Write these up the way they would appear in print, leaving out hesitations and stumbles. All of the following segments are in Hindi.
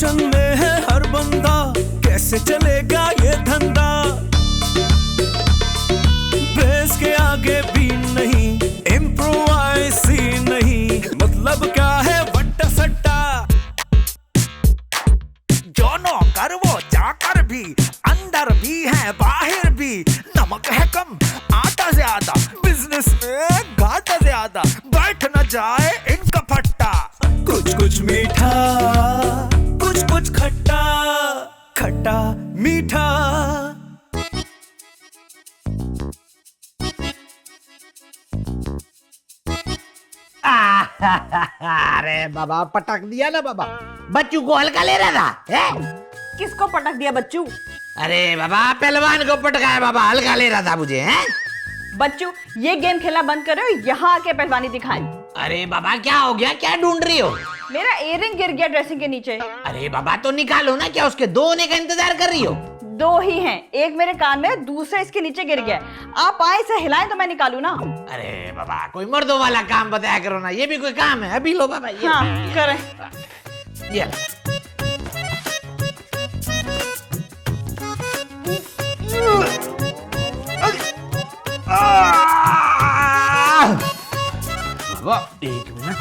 टेंशन में है हर बंदा, कैसे चलेगा ये धंधा। बेस के आगे भी नहीं, इम्प्रोवाइज ही नहीं, मतलब क्या है वट्टा सट्टा। जो नौकर वो चाकर भी, अंदर भी है बाहर भी, नमक है कम आटा ज्यादा, बिजनेस में घाटा ज्यादा, बैठ न जाए इनका फट्टा। कुछ कुछ मीठा, कुछ कुछ खट्टा, खट्टा मीठा। अरे बाबा पटक दिया ना बाबा, बच्चू को हल्का ले रहा था है? किसको पटक दिया बच्चू? अरे बाबा पहलवान को पटकाया बाबा, हल्का ले रहा था मुझे है? बच्चू ये गेम खेलना बंद करो, यहाँ आके पहलवानी दिखाएं। अरे बाबा क्या हो गया, क्या ढूंढ रही हो? मेरा इयररिंग गिर गया ड्रेसिंग के नीचे। अरे बाबा तो निकालो ना, क्या उसके दो होने का इंतजार कर रही हो? दो ही हैं, एक मेरे कान में, दूसरा इसके नीचे गिर गया। आप आए इसे हिलाएं तो मैं निकालू ना। अरे बाबा कोई मर्दों वाला काम बताया करो ना, ये भी कोई काम है? अभी लो बाबा ये। हाँ करें। ये बाबा एक मिनट।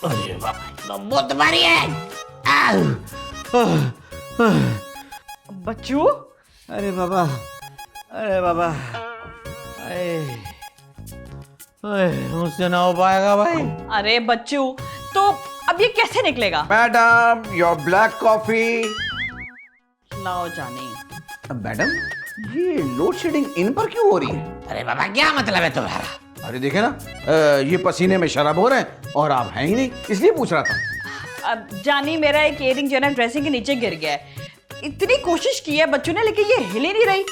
अरे बाबा तो बहुत भारी है। बच्चू अरे बाबा, अरे बाबा, मुझसे ना हो पाएगा भाई। अरे बच्चू तो अब ये कैसे निकलेगा? Madam your black coffee. लाओ जाने। मैडम ये लोड शेडिंग इन पर क्यों हो रही है? अरे बाबा क्या मतलब है तुम्हारा? अरे देखे ना, ये पसीने में शराब हो रहे हैं और आप हैं ही नहीं, इसलिए पूछ रहा था। अब जानी मेरा एक इयररिंग जो है ना ड्रेसिंग के नीचे गिर गया है। इतनी कोशिश की है बच्चों ने, लेकिन ये हिल ही नहीं रही।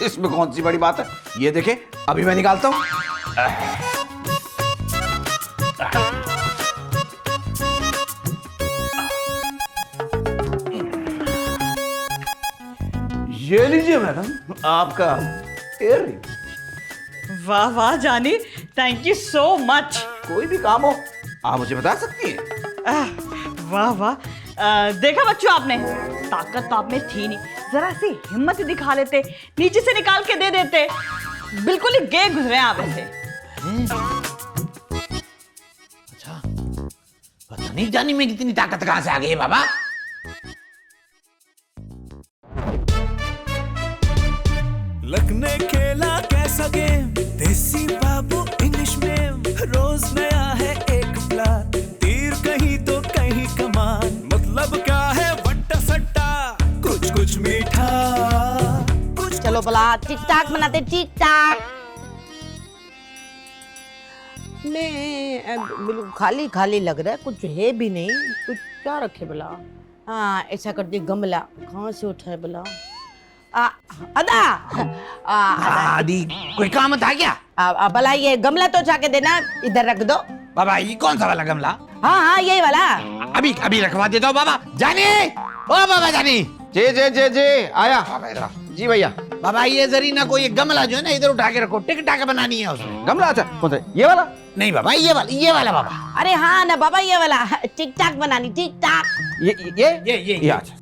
इसमें कौन सी बड़ी बात है, ये देखे अभी मैं निकालता हूँ। ये लीजिए मैडम आपका इयररिंग। वाह वाह जानी, थैंक यू सो मच। कोई भी काम हो आप मुझे बता सकती हैं। वाह वाह। देखा बच्चों आपने, ताकत तो आप में थी नहीं, जरा सी हिम्मत दिखा लेते, नीचे से निकाल के दे देते। बिल्कुल ही गे गुजरे आप ऐसे। अच्छा पता नहीं जानी में कितनी ताकत कहां से आ गई है बाबा। लक ने खेला कैसा गेम, देसी बाबू इंग्लिश में, रोज नया है एक प्लान, तीर कहीं तो कहीं कमान, मतलब क्या है वट्टा सट्टा। कुछ कुछ मीठा, कुछ चलो भला टिक टाक बनाते, टिक टाक। बिल्कुल खाली खाली लग रहा है, कुछ है भी नहीं, कुछ क्या रखे भला। हाँ ऐसा करते, गमला कहाँ से उठाए भला। अदा आदि कोई काम था क्या? भला ये गमला तो जाके देना, इधर रख दो। बाबा ये कौन सा वाला गमला? हाँ हाँ यही वाला। अभी अभी रखवा देता हूँ बाबा। जानी ओ बाबा जानी। जे आया जी भैया। बाबा ये जरीना को ये गमला जो है ना इधर उठा के रखो, टिक टाक बनानी है उसमें। गमला? अच्छा कौन सा, ये वाला? नहीं बाबा ये वाला बाबा। अरे हाँ ना बाबा ये वाला, टिक टाक बनानी, टिक टाक। ये अच्छा।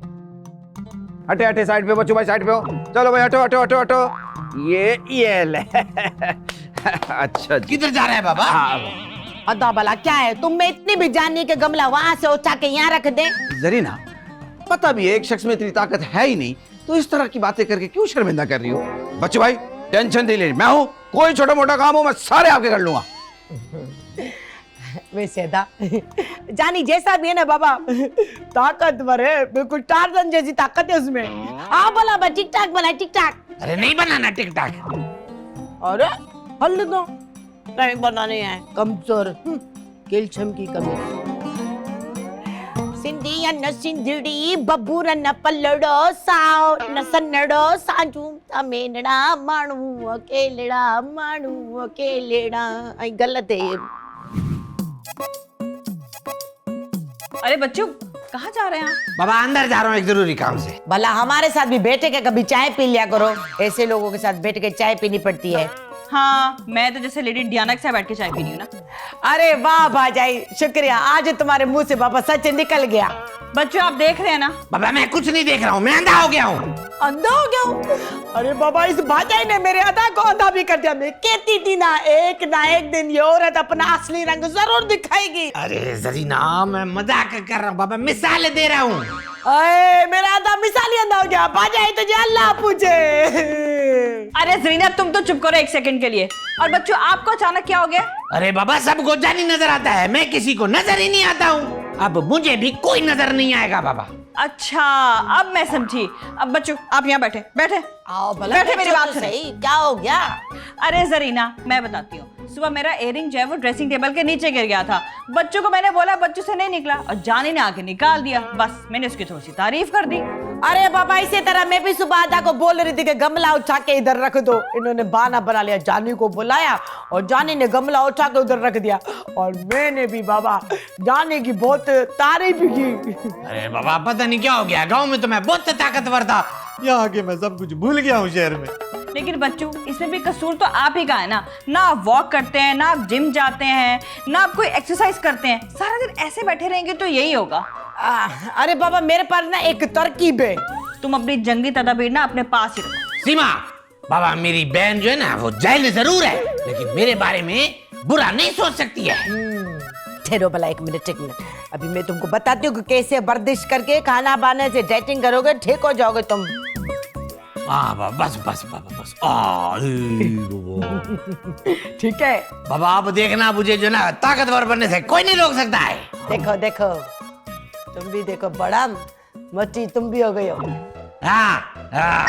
हटे साइड पे बच्चों भाई, साइड पे हो। चलो भाई हटो। ये ले। अच्छा किधर जा रहा है बाबा? अदा भला क्या है, तुम में इतनी भी जाननी के गमला वहां से उठा के यहाँ रख दे। जरीना पता भी एक शख्स में इतनी ताकत है ही नहीं, तो इस तरह की बातें करके क्यों शर्मिंदा कर रही हो? बच्चों भाई टेंशन नहीं लेनी, मैं हूँ, कोई छोटा मोटा काम हो मैं सारे आपके कर लूंगा। वैसे अदा जानी जैसा भी है ना बाबा, ताकतवर है, बिल्कुल टार्जन जैसी ताकत है उसमें। हाँ बोला बा टिक टाक बना, टिक टाक। अरे नहीं बनाना टिक टाक। अरे हल दो, नहीं बनाने हैं, कमजोर, कैल्शियम की कमी। सिंधिया न सिंधड़ी बबूर न पल्लड़ो साओ न सन्नड़ो साजू तमेनड़ा मानू अकेलेड़ा। आई गलत है ये। अरे बच्चों कहाँ जा रहे हैं आप? बाबा अंदर जा रहा हूँ एक जरूरी काम से। भला हमारे साथ भी बैठे के कभी चाय पी लिया करो, ऐसे लोगों के साथ बैठ के चाय पीनी पड़ती है। हाँ, मैं तो जैसे लेडी डियाना के साथ बैठ के चाय पी रही हूँ ना। अरे वाह भाजाई, शुक्रिया, आज तुम्हारे मुंह से बाबा सच निकल गया। बच्चों आप देख रहे हैं ना, बाबा मैं कुछ नहीं देख रहा हूँ, मैं अंधा हो गया हूँ। अंधा हो गया हूँ? अरे बाबा, इस भाजाई ने मेरे अदा को अंधा भी कर दिया। मैं कहती थी ना एक दिन ये औरत अपना असली रंग जरूर दिखाएगी। अरे जरीना, मैं मजाक कर रहा हूँ बाबा, मिसाल दे रहा हूँ। अरे मेरा अदा मिसाली अंधा हो गया। भाजाई तुझे अल्लाह पूछे। अरे जरीना तुम तो चुप करो एक सेकंड के लिए। और बच्चों आपको अचानक क्या हो गया? अरे बाबा, सबको जानी नजर आता है, मैं किसी को नजर ही नहीं आता हूँ। अब मुझे भी कोई नजर नहीं आएगा बाबा। अच्छा अब मैं समझी। अब बच्चों आप यहाँ बैठे बैठे आओ भला, बैठे मेरी बात तो सुने। सही, क्या हो गया? अरे जरीना मैं बताती हूँ, सुबह मेरा इयररिंग जो है वो ड्रेसिंग टेबल के नीचे गिर गया था। बच्चों को मैंने बोला, बच्चों से नहीं निकला और जानी ने आके निकाल दिया। बस मैंने उसकी थोड़ी सी तारीफ कर दी। अरे बाबा, इसी तरह मैं भी सुबह अदा को बोल रही थी कि गमला उठा के इधर रख दो। इन्होंने बहाना बना लिया, जानी को बुलाया और जानी ने गमला उठा के उधर रख दिया। और मैंने भी बाबा जानी की बहुत तारीफ की। अरे बाबा, पता नहीं क्या हो गया, गांव में तो मैं बहुत ताकतवर था, यहाँ आके मैं सब कुछ भूल गया हूँ शहर में। लेकिन बच्चों इसमें भी कसूर तो आप ही का है ना आप वॉक करते हैं, ना आप जिम जाते हैं, ना आप कोई एक्सरसाइज करते हैं। सारा दिन ऐसे बैठे रहेंगे तो यही होगा। अरे बाबा, मेरे पास ना एक तरकीब है। तुम अपनी जंगी तदबीर ना अपने पास ही रखो। सीमा, बाबा मेरी बहन जो है ना वो जाहिल जरूर है, लेकिन मेरे बारे में बुरा नहीं सोच सकती है। ठहरो भला एक मिनट। अभी मैं तुमको बताती हूँ कि कैसे वर्जिश करके खाना बनाने से डाइटिंग करोगे, ठीक हो जाओगे तुम। बाबा बस बाबा बस। ठीक है बाबा, आप देखना, मुझे जो ना ताकतवर बनने से कोई नहीं रोक सकता है। देखो देखो, तुम भी देखो, बड़ा मट्टी तुम भी हो गई हो। हाँ हाँ।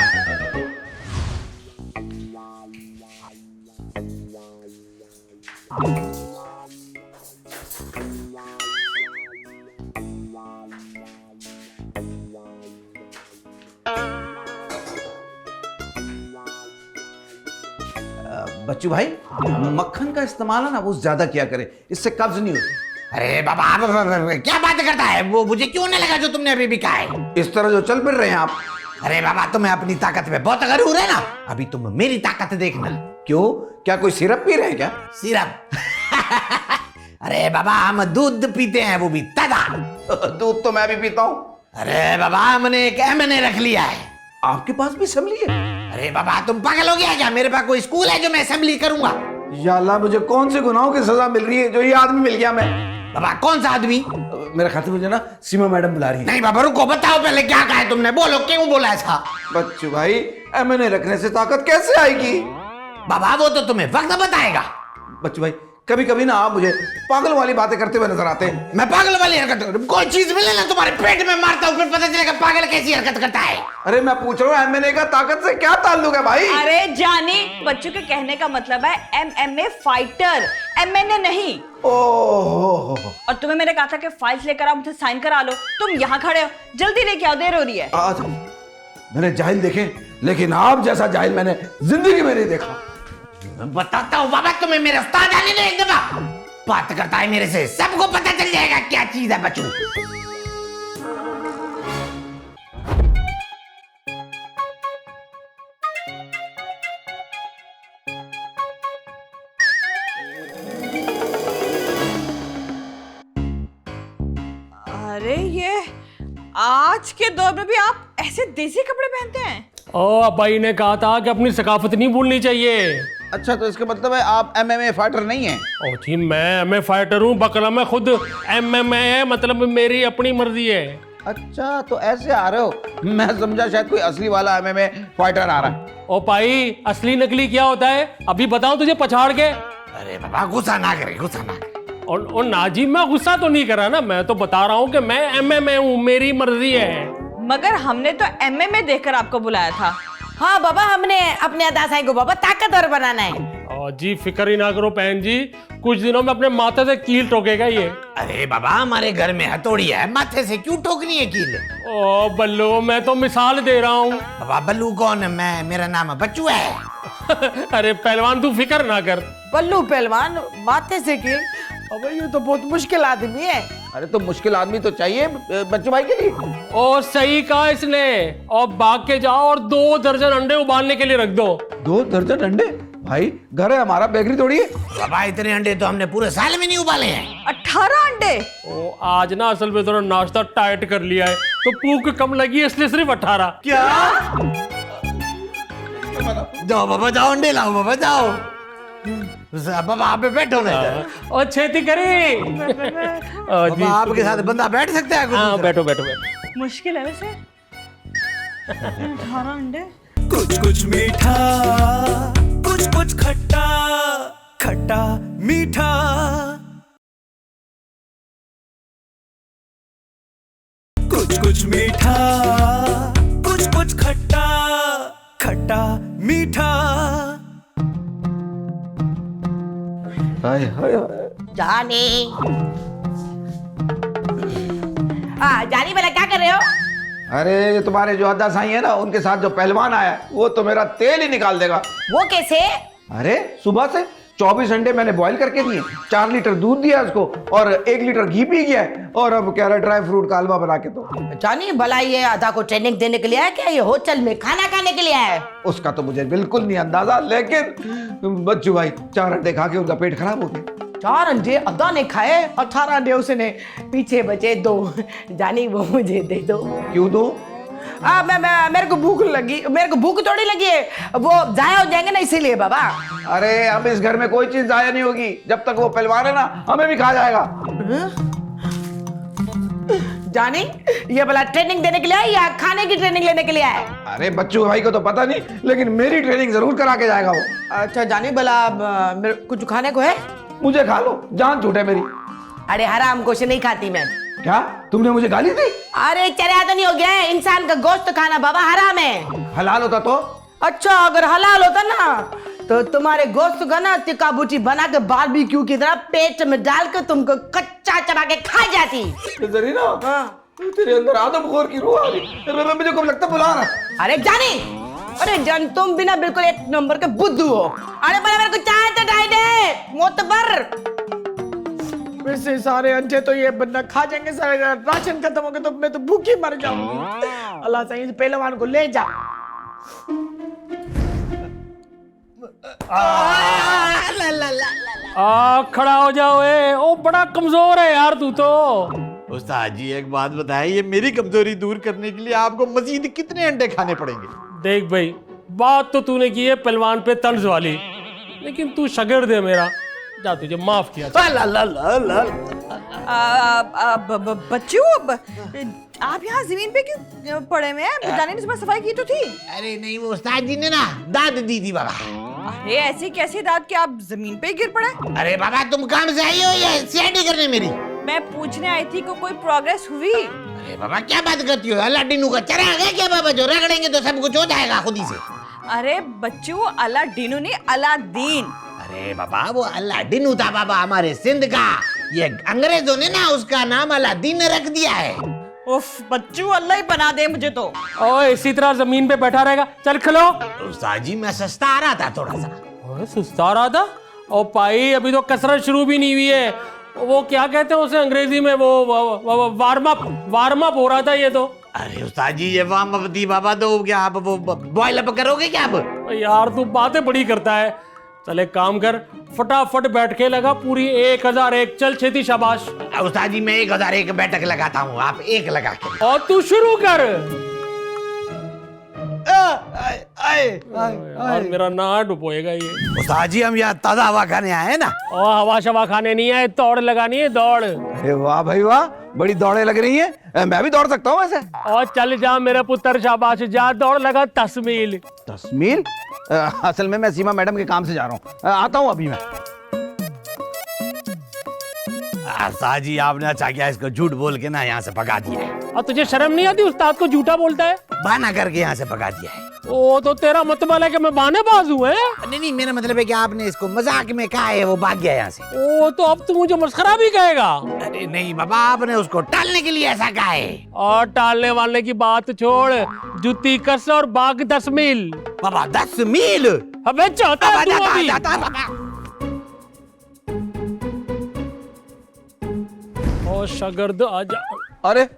बच्चू भाई, मक्खन का इस्तेमाल है ना वो ज्यादा किया करे, इससे कब्ज नहीं होती। अरे बाबा, क्या बात करता है वो, मुझे क्यों नहीं लगा जो तुमने अभी भी कहा है। इस तरह जो चल फिर रहे हैं आप। अरे बाबा, तुम्हें अपनी ताकत में बहुत गरूर है ना, अभी तुम मेरी ताकत देखना। क्यों, क्या कोई सिरप पी रहे हैं क्या? सिरप? अरे बाबा, हम दूध पीते हैं, वो भी ताजा। दूध तो मैं भी पीता हूँ। अरे बाबा, हमने एक एमएनए रख लिया है। आपके पास भी असेंबली है? अरे बाबा, तुम पागल हो गया क्या? मेरे पास कोई स्कूल है जो मैं असेंबली करूंगा? या अल्लाह, मुझे कौन से गुनाहों की सजा मिल रही है जो ये आदमी मिल गया। मैं बाबा, कौन सा आदमी? मेरे ख्याल से मुझे ना सीमा मैडम बुला रही है। नहीं बाबा, रुको, बताओ पहले क्या कहा है तुमने, बोलो क्यों बोला ऐसा? बच्चू भाई, एमएनए रखने से ताकत कैसे आएगी? बाबा, वो तो तुम्हें वक्त बताएगा। बच्चू भाई, कभी कभी ना आप मुझे पागल वाली बातें करते हुए नजर आते हैं। मैं पागल वाली हरकत, कोई चीज मिले ना तुम्हारे पेट में मारता हूँ, फिर पता चलेगा पागल कैसी हरकत करता है। अरे मैं पूछ रहा हूँ, एमएनए का ताकत से क्या ताल्लुक है भाई? अरे जानी, बच्चों के कहने का मतलब है एमएमए फाइटर, एमएनए नहीं। ओह, और तुम्हें मैंने कहा था कि फाइल्स लेकर आओ, मुझे साइन करा लो। तुम यहाँ खड़े हो, जल्दी लेके आओ, देर हो रही है। आज मैंने जाहिल देखे, लेकिन आप जैसा जाहिल मैंने जिंदगी में नहीं देखा। मैं बताता हूँ बाबा, तुम्हें मेरे उस्ताद आने दो एक दफा। बात करता है मेरे से, सबको पता चल जाएगा क्या चीज है बच्चों। अरे ये आज के दौर में भी आप ऐसे देसी कपड़े पहनते हैं? ओ अब्बाई ने कहा था कि अपनी सकाफत नहीं भूलनी चाहिए। अच्छा, तो इसका मतलब है आप एमएमए फाइटर नहीं हैं? ओ जी, मैं एमए फाइटर हूँ, बकला मैं खुद एमएमए है, मतलब मेरी अपनी मर्जी है। अच्छा, तो ऐसे आ रहे हो, मैं समझा शायद कोई असली वाला एमएमए फाइटर आ रहा है। ओ भाई, असली नकली क्या होता है अभी बताऊं तुझे पछाड़ के? अरे बाबा, गुस्सा ना करे, गुस्सा ना करे। और नाजी, मैं गुस्सा तो नहीं करा ना, मैं तो बता रहा हूँ कि मैं एमएमए हूँ, मेरी मर्जी है। मगर हमने तो एमएमए देखकर आपको बुलाया था। हाँ बाबा, हमने अपने अदा साई को बाबा ताकतवर बनाना है। ओ जी, फिक्र ही ना करो बहन जी, कुछ दिनों में अपने माथे से कील ठोकेगा ये। अरे बाबा, हमारे घर में हथौड़ी है, माथे से क्यों ठोकनी है कील? ओ बल्लो, मैं तो मिसाल दे रहा हूँ। बाबा, बल्लू कौन है? मैं, मेरा नाम बच्चू है। अरे पहलवान, तू फिक्र ना कर। बल्लू पहलवान, माथे से कील? अबे ये तो बहुत मुश्किल आदमी है। अरे तो मुश्किल आदमी तो चाहिए बच्चू भाई के लिए। और सही कहा इसने, और भाग के जाओ और 2 दर्जन अंडे उबालने के लिए रख दो। 2 दर्जन अंडे? भाई घर है हमारा, बेकरी थोड़ी है। बाबा इतने अंडे तो हमने पूरे साल में नहीं उबाले हैं। 18 अंडे। ओ आज ना असल में थोड़ा नाश्ता टाइट कर लिया है तो भूख कम लगी है इसलिए सिर्फ 18। क्या? जाओ बाबा जाओ, अंडे लाओ बाबा जाओ। बाबा आप पे बैठो ना इधर। और छेती करे। बाबा आपके साथ बंदा बैठ सकता है? हाँ बैठो बैठो बैठो। मुश्किल है वैसे। 18 अंडे। कुछ कुछ मीठा, कुछ कुछ खट्टा, खट्टा मीठा। कुछ कुछ मीठा, कुछ कुछ खट्टा, खट्टा मीठा। हाय हाय हाय। जानी जानी भला क्या कर रहे हो? अरे ये तुम्हारे जो अद्दा साईं है ना, उनके साथ जो पहलवान आया है, वो तो मेरा तेल ही निकाल देगा। वो कैसे? अरे सुबह से 24 अंडे मैंने बॉईल करके दिए, 4 लीटर दूध दिया उसको और 1 लीटर घी पी गया है, और अब कह रहा ड्राई फ्रूट का हलवा बना के दो। जानी भला ये आधा को ट्रेनिंग देने के लिए है क्या? ये होटल में खाना खाने के लिए है? उसका तो मुझे बिल्कुल नहीं अंदाजा, लेकिन बच्चू भाई 4 अंडे खा के उनका पेट खराब हो गया। 4 अंडे अद्दा ने खाए, 18 अंडे उसने, पीछे बचे 2। जानी वो मुझे दे दो। क्यों दो? मेरे को भूख लगी, मेरे को भूख थोड़ी लगी है, वो जाया हो जाएंगे ना इसीलिए बाबा। अरे अब इस घर में कोई चीज जाया नहीं होगी, जब तक वो पहलवान है ना हमें भी खा जाएगा। जानी ये भला ट्रेनिंग देने के लिए है या खाने की ट्रेनिंग लेने के लिए है? अरे बच्चू भाई को तो पता नहीं, लेकिन मेरी ट्रेनिंग जरूर करा के जाएगा वो। अच्छा जानी भला कुछ खाने को है? मुझे खा लो, जान छूटे मेरी। अरे हराम कुछ नहीं खाती मैं। क्या तुमने मुझे गाली दी? अरे चरिया तो नहीं हो गया है, इंसान का गोश्त खाना बाबा हराम है। हलाल होता तो? अच्छा अगर हलाल होता ना तो तुम्हारे गोश्त का ना टिक्का बूटी बना के बारबेक्यू की तरह पेट में डाल के तुमको कच्चा चबा के खा जाती। जरीना, तेरे अंदर आदमखोर की रूह आ रही। मुझे कब लगता बुला रहा। अरे जानी, अरे जान तुम भी ना बिल्कुल 1 नंबर के बुद्धू हो। अरे बड़ा मेरे को चाय तो ढाई दे मोतबर। वैसे सारे अंडे तो ये बंदा खा जाएंगे, सारे राशन खत्म हो गए तो मैं तो भूखी मर जाऊंगी। अल्लाह सही पहलवान को ले जा। खड़ा हो जाओ। ओ बड़ा कमजोर है यार तू तो। उस्ताद जी एक बात बताएं, ये मेरी कमजोरी दूर करने के लिए आपको मजीद कितने अंडे खाने पड़ेंगे? देख भाई, बात तो तूने की है पहलवान पे तंज वाली, लेकिन तू शागिर्द है मेरा, जा तुझे माफ किया। बच्चू आप यहाँ जमीन पे क्यों पड़े हुए हैं? जाने ने सुबह सफाई की तो थी। अरे नहीं, वो उस्ताद जी ने ना दाद दी थी बाबा। अरे ऐसी कैसी दाद कि आप जमीन पे ही गिर पड़े? अरे बाबा तुम काम से आई हो या सीआईडी करने मेरी? मैं पूछने आई थी को कोई प्रोग्रेस हुई? अरे बाबा क्या बात करती हो, अल्लाह डिनू का चरा है क्या बाबा? जो रगड़ेंगे तो सब कुछ हो जाएगा खुद ही से। अरे बच्चू अल्लाह डिनू नहीं अलादीन। अरे बाबा वो अल्लाह डिनू था बाबा हमारे सिंध का, ये अंग्रेजों ने ना उसका नाम अलादीन रख दिया है। उफ बच्चू अल्लाह ही बना दे मुझे तो। ओए इसी तरह जमीन पे बैठा रहेगा? चल खलो। उस्ताद जी मैं सस्ता आ रहा था थोड़ा सा। ओए सुस्ता रहा था? ओ भाई अभी तो कसरत शुरू भी नहीं हुई है, वो क्या कहते हैं उसे अंग्रेजी में, वो वार्म अप हो रहा था ये तो। अरे उस्ताद जी ये वार्म अप थी बाबा, तो क्या आप वो बॉयल अप करोगे क्या आप? यार तू बातें बड़ी करता है। चल एक काम कर, फटाफट बैठ के लगा पूरी 1001। चल छेती शाबाश। उस्ताद जी मैं 1001 बैठक लगाता हूँ, आप 1 लगा के। और तू शुरू कर। यार मेरा ना डुबोएगा ये। उस्ताद जी हम यहाँ ताजा हवा खाने आए हैं ना। और हवा शवा खाने नहीं है, दौड़ लगानी है दौड़। अरे वाह भाई वाह, बड़ी दौड़े लग रही हैं। मैं भी दौड़ सकता हूँ वैसे। और चल जा मेरे पुत्र शाबाश, जा दौड़ लगा 10 मील। 10 मील? असल में मैं सीमा मैडम के काम से जा रहा हूँ, आता हूँ अभी मैं। उस्ताद जी आपने अच्छा किया इसको झूठ बोल के ना यहाँ से भगा दिया है। और तुझे शर्म नहीं आती उस्ताद को झूठा बोलता है? बहाना करके यहाँ से भगा दिया है। ओ तो तेरा मतलब है कि मैं बहानेबाज हूँ? नहीं मेरा मतलब है कि आपने इसको मजाक में कहा है, वो भाग गया यहाँ से। ओ तो अब तू मुझे मस्खरा भी कहेगा? अरे नहीं बाबा, आपने उसको टालने के लिए ऐसा कहा है। और टालने वाले की बात छोड़, जुती कस और भाग 10 मील। बाबा 10 मील? अबे चाहता है तू अभी? ओ शागिर्द आजा। अरे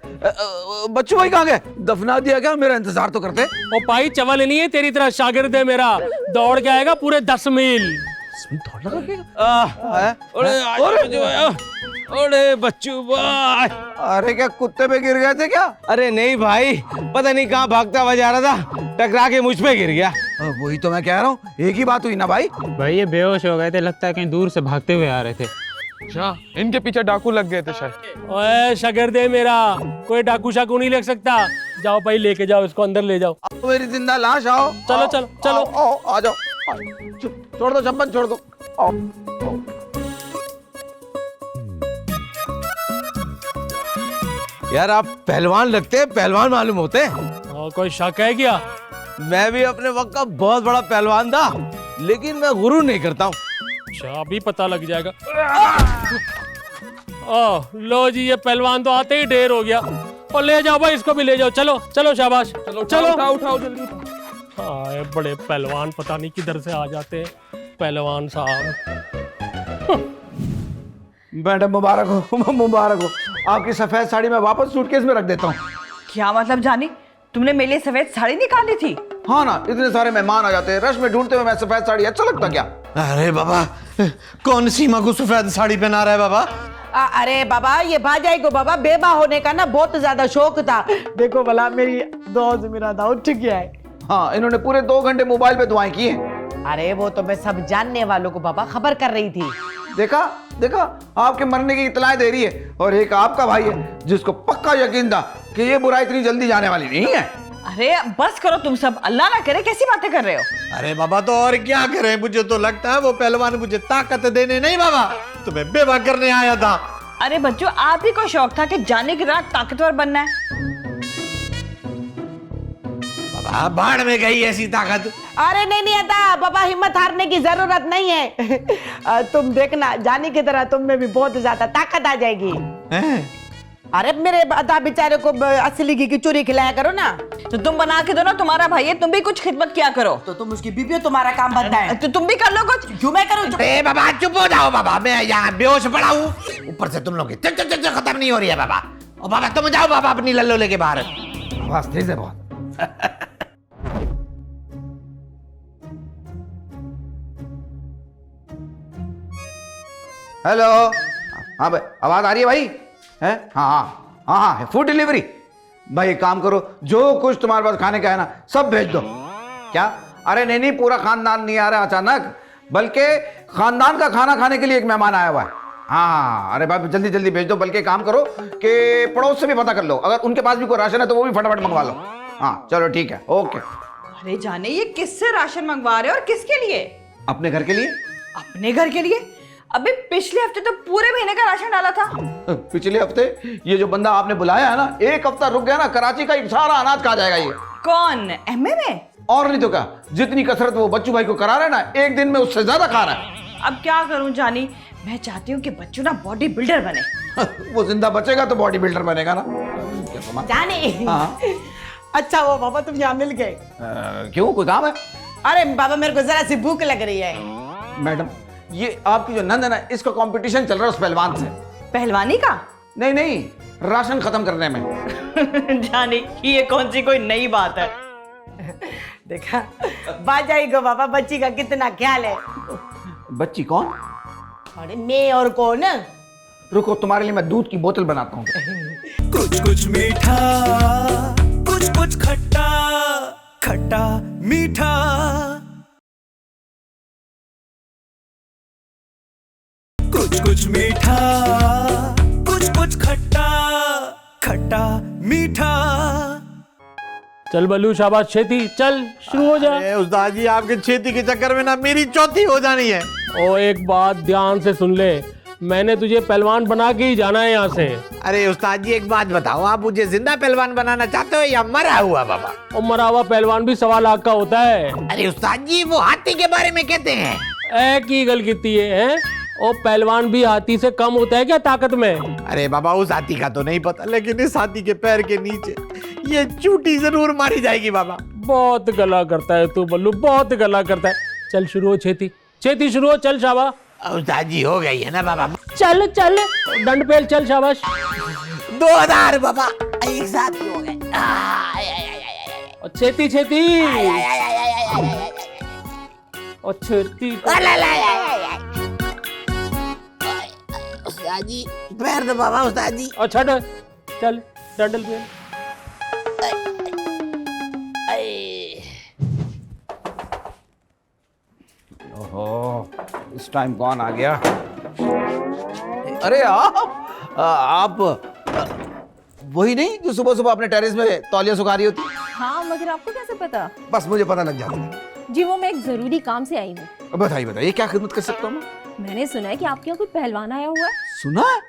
बच्चू भाई कहाँ गए? दफना दिया क्या? मेरा इंतजार तो करते। ओ पाई चवल नहीं है तेरी तरह, शागिर्द है मेरा, दौड़ के आएगा पूरे 10 मील। अरे बच्चू भाई, अरे क्या कुत्ते पे गिर गए थे क्या? अरे नहीं भाई, पता नहीं कहाँ भागता हुआ जा रहा था, टकरा के मुझ पे गिर गया। वही तो मैं कह रहा हूँ, एक ही बात हुई ना भाई। भाई ये बेहोश हो गए थे, लगता है कहीं दूर से भागते हुए आ रहे थे। अच्छा, इनके पीछे डाकू लग गए थे शायद। ओए शागिर्द है मेरा, कोई डाकू शाकू नहीं लग सकता। जाओ भाई लेके जाओ इसको, अंदर ले जाओ। आओ मेरी जिंदा लाश, आओ। चलो चलो चलो, आओ, आ जाओ। छोड़ दो चंपन, छोड़ दो। आओ। यार आप पहलवान लगते हैं, पहलवान मालूम होते हैं। कोई शक है क्या? मैं भी अपने वक्त का बहुत बड़ा पहलवान था, लेकिन मैं गुरु नहीं करता हूँ। अच्छा अभी पता लग जाएगा। ओह लो जी, ये पहलवान तो आते ही ढेर हो गया। और ले जाओ भाई, इसको भी ले जाओ। चलो चलो शाबाश, चलो चलो उठाओ जल्दी। हाँ बड़े पहलवान पता नहीं किधर से आ जाते हैं पहलवान साहब। मैडम मुबारक हो, मुबारक हो। आपकी सफेद साड़ी मैं वापस सूटकेस में रख देता हूँ। क्या मतलब जानी, तुमने मेरे लिए सफेद साड़ी निकाली थी? हाँ ना, इतने सारे मेहमान आ जाते हैं, रश में ढूंढते हुए मैं सफेद साड़ी अच्छा लगता क्या? अरे बाबा, कौन सीमा को सफेद साड़ी पहना रहा है बाबा? अरे बाबा, ये भाजाई को बाबा बेबा होने का ना बहुत ज्यादा शौक था। देखो भला मेरी दोस्त मेरा था, उठ गया है। हाँ, इन्होंने पूरे 2 घंटे मोबाइल पे दुआएं की हैं। अरे वो तो मैं सब जानने वालों को बाबा खबर कर रही थी। देखा देखा, आपके मरने की इतलाएं दे रही है। और एक आपका भाई है जिसको पक्का यकीन था कि ये बुराई इतनी जल्दी जाने वाली नहीं है। अरे बस करो तुम सब, अल्लाह ना करे, कैसी बातें कर रहे हो? अरे बाबा तो और क्या करें, मुझे तो लगता है वो पहलवान मुझे ताकत देने नहीं बाबा, तुम्हें बेवा करने आया था। अरे बच्चों, आप ही को शौक था कि जाने की तरह ताकतवर बनना है। बाबा बाढ़ में गई ऐसी ताकत। अरे नहीं आता बाबा, हिम्मत हारने की जरूरत नहीं है। तुम देखना, जाने की तरह तुम में भी बहुत ज्यादा ताकत आ जाएगी। अरे मेरे अदा बेचारे को असली घी की चूरी खिलाया करो ना। तो तुम बना के दो ना, तुम्हारा भाई है, तुम भी कुछ खिदमत किया करो। तो तुम उसकी बीबी हो, तुम्हारा काम बनता है। तो तुम भी कर लो कुछ। क्यों मैं करूं? ए बाबा चुप हो जाओ बाबा, मैं यहाँ बेहोश पड़ा हूँ, ऊपर से तुम लोग की खत्म नहीं हो रही है बाबा। और बाबा तुम जाओ बाबा अपनी लल्लो लेके बाहर। बस तेज है बहुत। हेलो, हाँ भाई, आवाज आ रही है भाई? है? हाँ हाँ हाँ हाँ, फूड डिलीवरी। भाई एक काम करो, जो कुछ तुम्हारे पास खाने का है ना सब भेज दो। क्या? अरे नहीं, पूरा खानदान नहीं आ रहा अचानक, बल्कि खानदान का खाना खाने के लिए एक मेहमान आया हुआ है। हाँ, अरे भाई जल्दी जल्दी भेज दो। बल्कि काम करो कि पड़ोस से भी पता कर लो, अगर उनके पास भी कोई राशन है तो वो भी फटाफट मंगवा लो। हाँ चलो ठीक है, ओके। अरे जाने, ये किससे राशन मंगवा रहे हो और किसके लिए? अपने घर के लिए। अपने घर के लिए? अबे पिछले हफ्ते तो पूरे महीने का राशन डाला था। पिछले हफ्ते? ये जो बंदा आपने बुलाया है ना, एक हफ्ता रुक गया ना, कराची का सारा अनाज खा जाएगा ये। कौन? एमए में? और नहीं तो क्या, जितनी कसरत वो बच्चू भाई को करा रहे ना, एक दिन में उससे ज्यादा खा रहा है। अब क्या करूं जानी, मैं चाहती हूँ कि बच्चू ना बॉडी बिल्डर बने। वो जिंदा बचेगा तो बॉडी बिल्डर बनेगा ना। जाने। हाँ। अच्छा वो बाबा तुम यहाँ मिल गए? क्यों, कोई काम है? अरे बाबा मेरे को जरा सी भूख लग रही है। मैडम, ये आपकी जो नंद है ना, इसका कंपटीशन चल रहा है उस पहलवान से। पहलवानी का? नहीं, राशन खत्म करने में। जानी, ये कौन सी कोई नई बात है? देखा बाजाई को बाबा बच्ची का कितना ख्याल है। बच्ची कौन? अरे मैं और कौन? रुको, तुम्हारे लिए मैं दूध की बोतल बनाता हूँ। कुछ कुछ मीठा, कुछ कुछ खट्टा, खट्टा मीठा। कुछ कुछ मीठा, कुछ कुछ खट्टा, खट्टा मीठा। चल बल्लू शाबाश, छेती चल, शुरू हो जा। अरे उस्ताद जी, आपके खेती के चक्कर में ना मेरी चौथी हो जानी है। ओ एक बात ध्यान से सुन ले, मैंने तुझे पहलवान बना के ही जाना है यहाँ से। अरे उस्ताद जी एक बात बताओ, आप मुझे जिंदा पहलवान बनाना चाहते हो या मरा हुआ बाबा? और मरा हुआ पहलवान भी 1.25 लाख का होता है। अरे उस्ताद जी वो हाथी के बारे में कहते हैं। एक ही गल कितनी है? और पहलवान भी हाथी से कम होता है क्या ताकत में? अरे बाबा उस हाथी का तो नहीं पता, लेकिन इस हाथी के पैर के नीचे ये चूटी जरूर मारी जाएगी बाबा। बहुत गला करता है तू बल्लू, बहुत गला करता है। चल शुरू हो, छेती छेती शुरू हो, चल शाबाश। उस्ताद जी हो गई है ना बाबा? चल चल, दंड पेल, चल शाबाश। 2000 बाबा एक साथ ही हो गए। आय, आय, आय, आय, आय, और छेती छेती आय, आय, आय, आय, आय, आय, और छेती आय, आय, आय, आय, आय। उस्ताद जी पैर दो बाबा, उस्ताद जी। और छठ चल डंडल पे। ओहो, इस टाइम कौन आ गया? अरे आप वही नहीं जो सुबह सुबह अपने टेरेस में तौलिया सुखा रही होती? हाँ, मगर आपको कैसे पता? बस मुझे पता लग जाती। जी वो मैं एक जरूरी काम से आई हूँ। बताइए बताइए, क्या खिदमत कर सकता हूँ मैं? मैंने सुना है कि आपके यहाँ कोई पहलवान आया हुआ है। सुना है?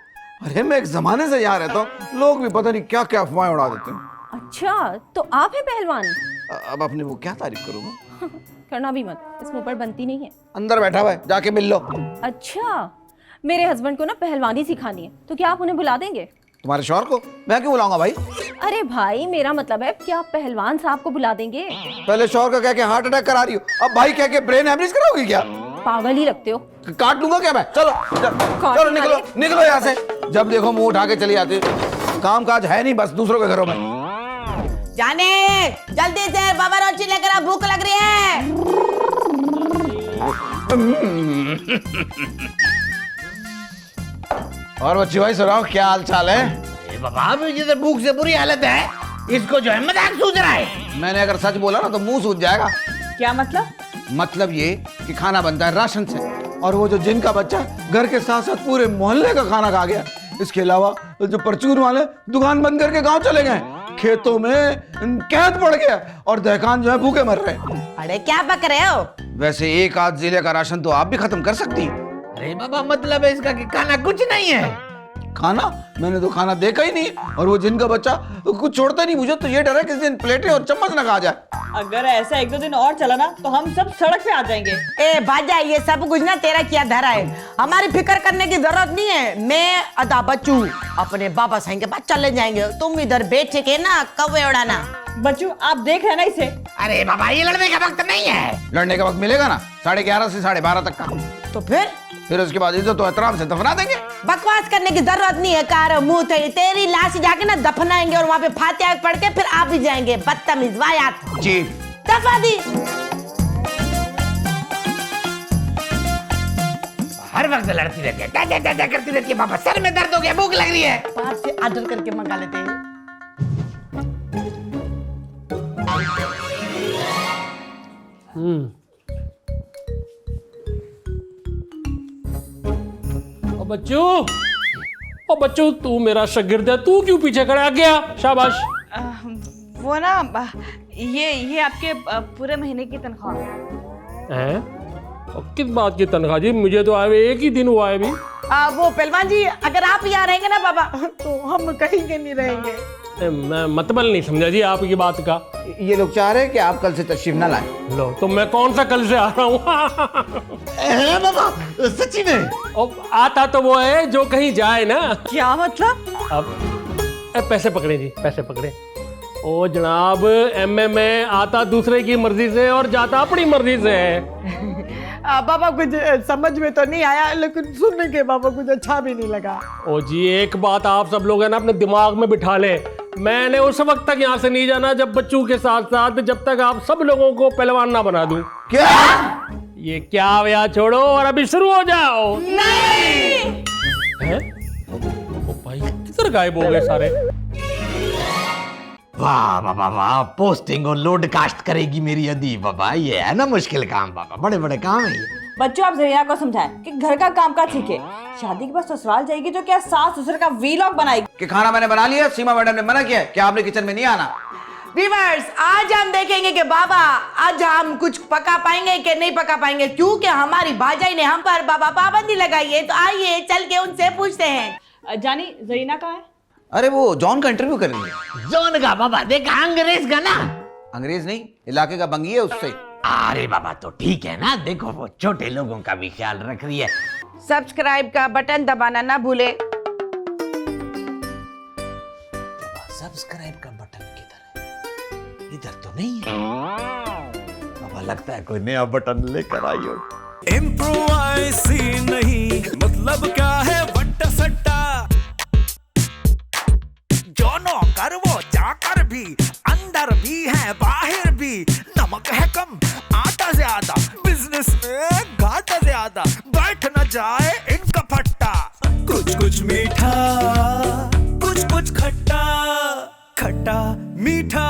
अरे मैं एक जमाने से यहाँ रहता हूँ, लोग भी पता नहीं क्या क्या अफवाहें उड़ा देते हैं। अच्छा, तो आप हैं पहलवान? अब अपने वो क्या तारीफ करूँगा? करना भी मत, इस मुंह पर बनती नहीं है। अंदर बैठा हुआ है, जाके मिल लो। अच्छा, मेरे हस्बैंड को ना पहलवानी सिखानी है, तो क्या आप उन्हें बुला देंगे? तुम्हारे शौहर को मैं क्यों बुलाऊंगा भाई? अरे भाई, मेरा मतलब है क्या आप पहलवान साहब को बुला देंगे? पहले शौहर का कह के हार्ट अटैक करा रही हो, अब भाई कह के ब्रेन हेमरेज कराओगी क्या? पागल ही लगते हो। काट लूंगा क्या मैं? चलो चलो निकलो निकलो यहाँ से। जब देखो मुंह उठा के चली आती, काम काज है नहीं, बस दूसरों के घरों में। जाने जल्दी से बाबा रोटी लेकर आ, भूख लग रही है। और बच्ची भाई सुनाओ, क्या हाल चाल है? अरे बाबा अभी जिधर भूख से बुरी हालत है, इसको जो है मजाक सूझ रहा है। मैंने अगर सच बोला ना तो मुंह सूझ जाएगा। क्या मतलब? मतलब ये कि खाना बनता है राशन से, और वो जो जिनका बच्चा घर के साथ साथ पूरे मोहल्ले का खाना खा गया। इसके अलावा जो परचून वाले दुकान बंद करके गांव चले गए, खेतों में कैद पड़ गया, और दहकान जो है भूखे मर रहे। अरे क्या बक रहे हो? वैसे एक आध जिले का राशन तो आप भी खत्म कर सकती हैं। अरे बाबा मतलब है इसका कि खाना कुछ नहीं है। खाना? मैंने तो खाना देखा ही नहीं, और वो जिनका बच्चा कुछ छोड़ता नहीं। मुझे तो ये डर है किसी दिन प्लेटें और चम्मच ना खा जाए। अगर ऐसा एक दो दिन और चला ना तो हम सब सड़क पे आ जाएंगे। ए भाजा, ये सब कुछ ना तेरा किया धरा है, हमारी फिक्र करने की जरूरत नहीं है। मैं अदा बच्चू अपने बाबा साईं के पास चले जाएंगे, तुम इधर बैठ के ना कौवे उड़ाना। बच्चू आप देख रहे ना इसे? अरे बाबा ये लड़ने का वक्त नहीं है। लड़ने का वक्त मिलेगा ना 11:30 से 12:30 तक का। तो फिर उसके बाद इज्जत तो एहतराम से दफना देंगे। बकवास करने की जरूरत नहीं है। कार मुंह तेरी लाश जाके ना दफनाएंगे, और वहाँ पे फातिहा पढ़ के फिर आप भी जाएंगे। बदतमीज वायात जी दफा दी। हर वक्त लड़ती रहती है, क्या करती रहती है। बाबा सर में दर्द हो गया, भूख लग रही है। बाहर से ऑर्डर करके मंगा लेते हैं। ओ बच्चू तू मेरा शागिर्द है, तू क्यों पीछे खड़ा? आ गया, शाबाश। वो ना ये आपके पूरे महीने की तनख्वाह हैं? और किस बात की तनख्वाह जी? मुझे तो आए एक ही दिन हुआ है अभी। वो पहलवान जी, अगर आप यहाँ रहेंगे ना बाबा, तो हम कहीं के नहीं रहेंगे। मैं मतलब नहीं समझा जी आपकी बात का। ये लोग चाह रहे हैं कि आप कल से तशरीफ ना लाएं। लो तो मैं कौन सा कल से आ रहा हूँ? बाबा सच्ची में? आता तो वो है जो कहीं जाए ना। क्या मतलब? अब पैसे पकड़े जी, पैसे पकड़े। ओ जनाब, एमए आता दूसरे की मर्जी से और जाता अपनी मर्जी से है। बाबा कुछ समझ में तो नहीं आया, लेकिन सुनने के बाबा कुछ अच्छा भी नहीं लगा। ओ जी एक बात आप सब लोग है ना अपने दिमाग में बिठा ले, मैंने उस वक्त तक यहाँ से नहीं जाना जब बच्चों के साथ साथ जब तक आप सब लोगों को पहलवान ना बना दूं। क्या? ये क्या व्या छोड़ो और अभी शुरू हो जाओ। नहीं। हैं? ओ भाई किधर गायब हो गए सारे? वाह बाबा वाह, पोस्टिंग और लोड कास्ट करेगी मेरी अदी। बाबा ये है ना मुश्किल काम, बाबा बड़े बड़े काम है ये। बच्चों आप जरीना को समझाएं कि घर का काम काज सीखे। शादी के बाद ससुराल जाएगी तो क्या सास ससुर का वीलॉग बनाएगी? कि खाना मैंने बना लिया, सीमा मैडम ने मना किया क्या आपने किचन में नहीं आना। व्यूअर्स, आज हम देखेंगे कि बाबा आज हम कुछ पका पाएंगे कि नहीं पका पाएंगे, क्योंकि हमारी भाजाई ने हम पर बाबा पाबंदी लगाई है। तो आइए चल के उनसे पूछते हैं। जानी जरीना कहाँ है? अरे वो जॉन का इंटरव्यू कर रही है। जॉन का? बाबा देखा अंग्रेज का ना। अंग्रेज नहीं, इलाके का बंगी है उससे। अरे बाबा तो ठीक है ना, देखो वो छोटे लोगों का भी ख्याल रख रही है। सब्सक्राइब का बटन दबाना ना भूले। सब्सक्राइब का बटन किधर है? इधर तो नहीं है। बाबा लगता है कोई नया बटन लेकर आई हो। इम्प्रोवाइज नहीं मतलब क्या है, वट्टा सट्टा भी, अंदर भी है बाहर भी, नमक है कम आटा ज्यादा, बिजनेस में घाटा ज्यादा, बैठ न जाए इनका फट्टा। कुछ कुछ मीठा, कुछ कुछ खट्टा, खट्टा मीठा